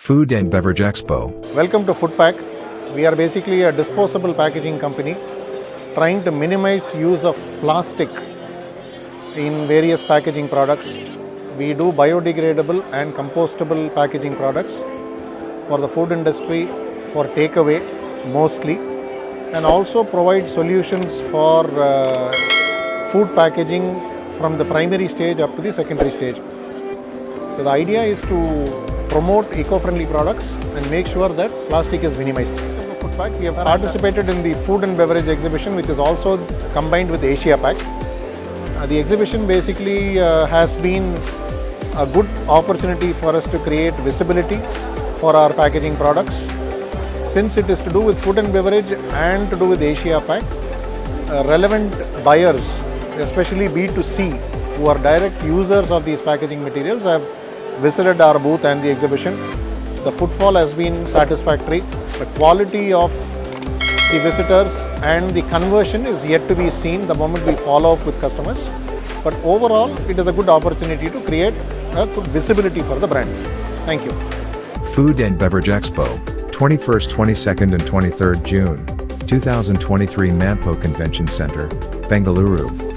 Food and Beverage Expo. Welcome to FUDPAK. We are basically a disposable packaging company trying to minimize use of plastic in various packaging products. We do biodegradable and compostable packaging products for the food industry, for takeaway mostly, and also provide solutions for food packaging from the primary stage up to the secondary stage. So the idea is to promote eco-friendly products and make sure that plastic is minimized. We have participated in the Food and Beverage exhibition, which is also combined with FUDPAK. The exhibition basically has been a good opportunity for us to create visibility for our packaging products. Since it is to do with food and beverage and to do with FUDPAK, relevant buyers, especially B2C, who are direct users of these packaging materials, have visited our booth and the exhibition. The footfall has been satisfactory. The quality of the visitors and the conversion is yet to be seen the moment we follow up with customers. But overall, it is a good opportunity to create a good visibility for the brand. Thank you. Food and Beverage Expo, 21st, 22nd and 23rd June, 2023 Manpower Convention Center, Bengaluru.